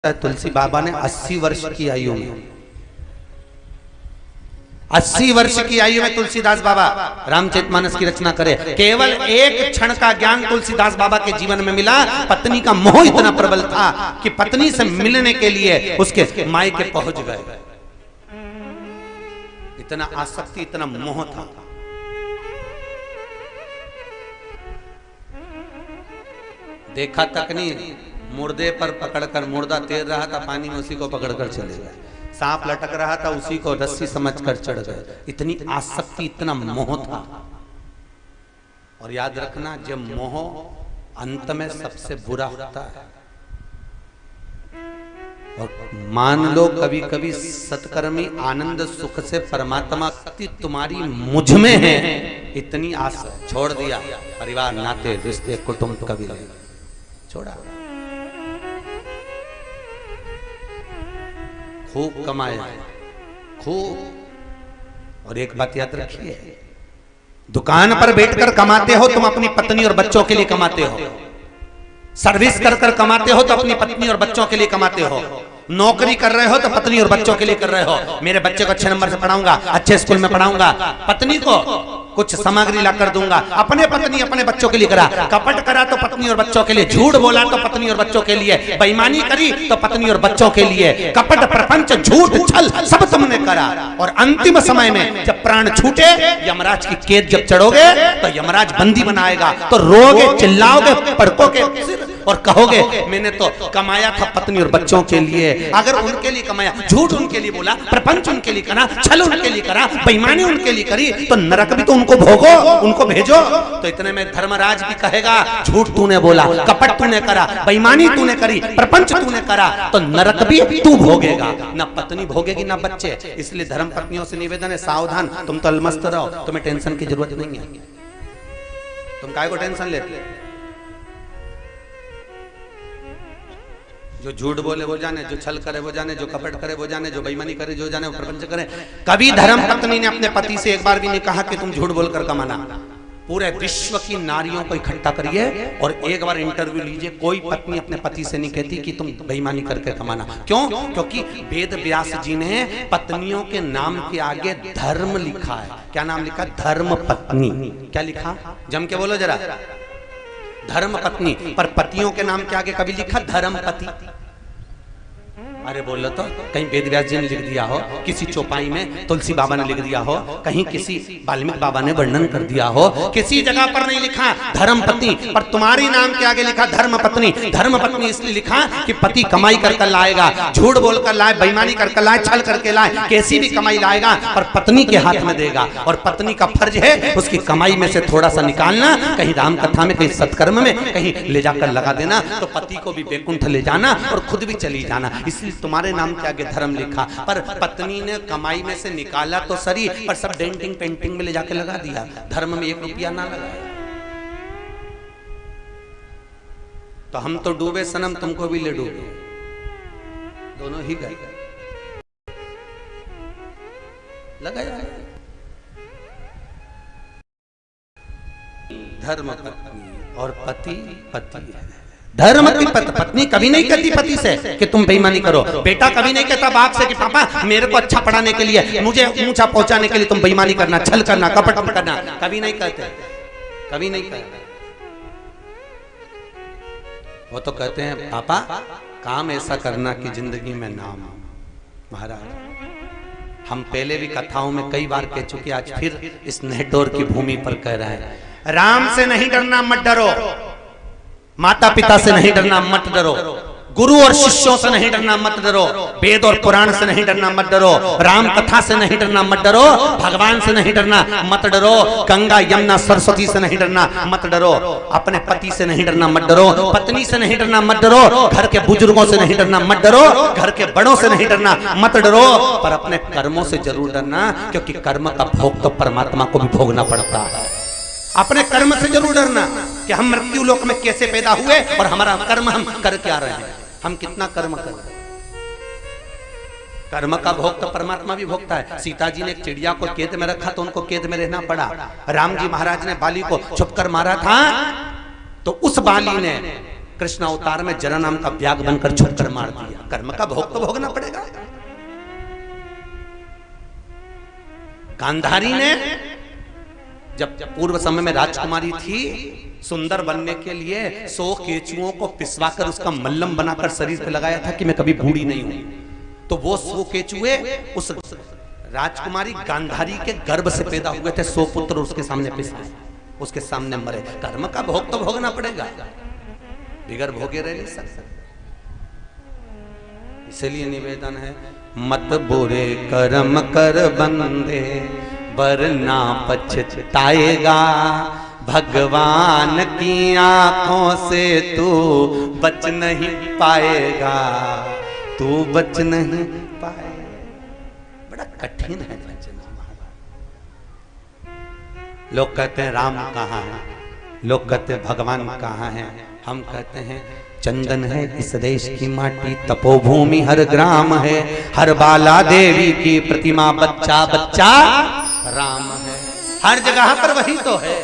तुलसी बाबा ने 80 वर्ष की आयु में 80 वर्ष की आयु में तुलसीदास बाबा रामचरितमानस की रचना करे। केवल एक क्षण का ज्ञान तुलसीदास बाबा के जीवन में मिला। पत्नी का मोह इतना प्रबल था कि पत्नी से मिलने के लिए उसके मायके पहुंच गए। इतना आसक्ति, इतना मोह था। देखा तक नहीं, मुर्दे पर पकड़कर, मुर्दा तैर रहा था पानी में, उसी को पकड़कर चले गए। सांप लटक रहा था, उसी को रस्सी समझकर चढ़ गए। इतनी आसक्ति, इतना मोह था। और याद रखना, जब मोह अंत में सबसे बुरा होता है। और मान लो कभी कभी सत्कर्मी आनंद सुख से परमात्मा शक्ति तुम्हारी मुझ में है, इतनी आस छोड़ दिया, परिवार नाते रिश्ते कुटुंब कबीले छोड़ा, खूब कमाया, खूब। और एक बात याद रखिए, दुकान पर बैठकर कमाते हो तुम अपनी पत्नी और बच्चों के लिए कमाते हो, सर्विस कर कर कमाते हो तो अपनी पत्नी और बच्चों के लिए कमाते हो, नौकरी कर रहे हो तो पत्नी और बच्चों के लिए कर रहे हो। मेरे बच्चे को अच्छे नंबर से पढ़ाऊंगा, अच्छे स्कूल में पढ़ाऊंगा, पत्नी को कुछ सामग्री ला कर दूंगा। अपने पत्नी अपने बच्चों के लिए करा, कपट करा तो पत्नी और बच्चों के लिए, झूठ बोला तो पत्नी और बच्चों के लिए, बेईमानी करी तो पत्नी और बच्चों के लिए, कपट प्रपंच झूठ छल सब तुमने करा। और अंतिम समय में जब प्राण छूटे, यमराज की कैद जब चढ़ोगे तो यमराज बंदी बनाएगा, तो रोगे, चिल्लाओगे पड़कोगे और कहोगे मैंने तो कमाया था पत्नी और बच्चों के लिए। अगर उनके लिए कमाया, झूठ उनके लिए बोला, प्रपंच उनके लिए करा, छल उनके लिए करा, बेईमानी उनके लिए करी, तो नरक भी तो उनको भोगो, उनको भेजो। तो इतने में धर्मराज भी कहेगा झूठ तूने बोला, कपट तूने करा, बेईमानी तूने करी, प्रपंच तूने करा, तो नरक भी तू भोगेगा, ना पत्नी भोगेगी ना बच्चे। इसलिए धर्म पत्नियों से निवेदन है, सावधान, तुम तो अलमस्त रहो, तुम्हें टेंशन की जरूरत नहीं है। तुम काहे को टेंशन लेते? जो झूठ बोले वो जाने, जो छल करे वो जाने, जो कपट करे वो जाने, जो बेईमानी करे जो जाने, वो प्रपंच करे। कभी धर्म पत्नी ने अपने पति से एक बार भी नहीं कहा कि तुम झूठ बोलकर कमाना। पूरे विश्व की नारियों को इकट्ठा करिए और एक बार इंटरव्यू लीजिए, कोई पत्नी अपने पति से नहीं कहती कि तुम बेईमानी करके कमाना। क्यों? क्योंकि वेद व्यास जी ने पत्नियों के नाम के आगे धर्म लिखा है। क्या नाम लिखा? धर्म पत्नी। क्या लिखा? जम के बोलो जरा। धर्म पत्नी। पर पतियों के नाम के आगे कभी लिखा धर्म पति? अरे बोलो तो, कहीं वेद व्यास जी ने लिख दिया हो, किसी चौपाई में तुलसी बाबा ने लिख दिया हो, कहीं किसी वाल्मीकि बाबा ने वर्णन कर दिया हो, किसी जगह पर नहीं लिखा धर्म पत्नी, पर तुम्हारी नाम के आगे लिखा धर्म पत्नी। धर्म पत्नी इसलिए लिखा कि पति कमाई कर लाएगा, झूठ बोलकर लाए, बेईमानी कर लाए, छल करके लाए, कैसी भी कमाई लाएगा, पर पत्नी के हाथ में देगा। और पत्नी का फर्ज है उसकी कमाई में से थोड़ा सा निकालना, कहीं राम कथा में, कहीं सत्कर्म में, कहीं ले जाकर लगा देना, तो पति को भी बैकुंठ ले जाना और खुद भी चली जाना। इसलिए तुम्हारे नाम के आगे धर्म लिखा, पर पत्नी ने कमाई में से निकाला तो सही, पर सब डेंटिंग पेंटिंग में ले जाके लगा दिया, धर्म में 1 रुपया ना लगाया। तो हम तो डूबे सनम, तुमको भी ले डूबे, दोनों ही गए। लगाया धर्म पत्नी और पति पति है। धर्म की पत्नी कभी नहीं कहती पति से कि तुम बेईमानी करो। बेटा कभी नहीं कहता बाप से कि पापा मेरे को अच्छा पढ़ाने के लिए, मुझे ऊंचा पहुंचाने के लिए तुम बेईमानी करना, छल करना, कपट करना। कभी नहीं कहते, कभी नहीं कहते। वो तो कहते हैं पापा काम ऐसा करना कि जिंदगी में नाम। महाराज हम पहले भी कथाओं में कई बार कह चुके, आज फिर इस नेटोर की भूमि पर कह रहे हैं, राम से नहीं डरना मत डरो, माता पिता से नहीं डरना मत डरो, गुरु और शिष्यों से नहीं डरना मत डरो, वेद और पुराण से नहीं डरना मत डरो, राम कथा से नहीं डरना मत डरो, भगवान से नहीं डरना मत डरो, गंगा यमुना सरस्वती से नहीं डरना मत डरो, अपने पति से नहीं डरना मत डरो, पत्नी से नहीं डरना मत डरो, घर के बुजुर्गों से नहीं डरना मत डरो, घर के बड़ों से नहीं डरना मत डरो, पर अपने कर्मों से जरूर डरना, क्योंकि कर्म का भोग तो परमात्मा को भी भोगना पड़ता है। अपने कर्म से जरूर डरना कि हम मृत्यु लोक में कैसे पैदा हुए और हमारा कर्म हम कर क्या रहे हैं, हम कितना कर्म कर रहे हैं। कर्म का भोग तो परमात्मा भी भोगता है। सीता जी ने एक चिड़िया को कैद में रखा तो उनको कैद में रहना पड़ा। राम जी महाराज ने बाली को छुपकर मारा था तो उस बाली ने कृष्ण अवतार में जरा नाम का व्याग बनकर छुप कर मार दिया। कर्म का भोग तो भोगना पड़ेगा। गांधारी ने जब पूर्व समय में राजकुमारी थी, सुंदर बनने के लिए 100 केचुओं को पिसवाकर उसका मल्लम बनाकर शरीर पे लगाया था कि मैं कभी बूढ़ी नहीं हूं। तो वो 100 केचुए उस राजकुमारी गांधारी के गर्भ से पैदा हुए थे। 100 पुत्र उसके सामने पिसे, उसके सामने मरे। कर्म का भोग तो भोगना पड़ेगा, बिगर भोगे रह नहीं सकते। इसलिए निवेदन है, मत बुरे कर्म कर बंदे वरना पछताएगा। भगवान की आंखों से तू बच नहीं पाएगा, तू बच नहीं पाएगा। बड़ा कठिन है वचन। लोग कहते हैं राम कहाँ है, लोग कहते हैं भगवान कहाँ है। हम कहते हैं चंदन है इस देश की माटी, तपोभूमि हर ग्राम है, हर बाला देवी की प्रतिमा, बच्चा बच्चा राम है। हर जगह पर वही तो है।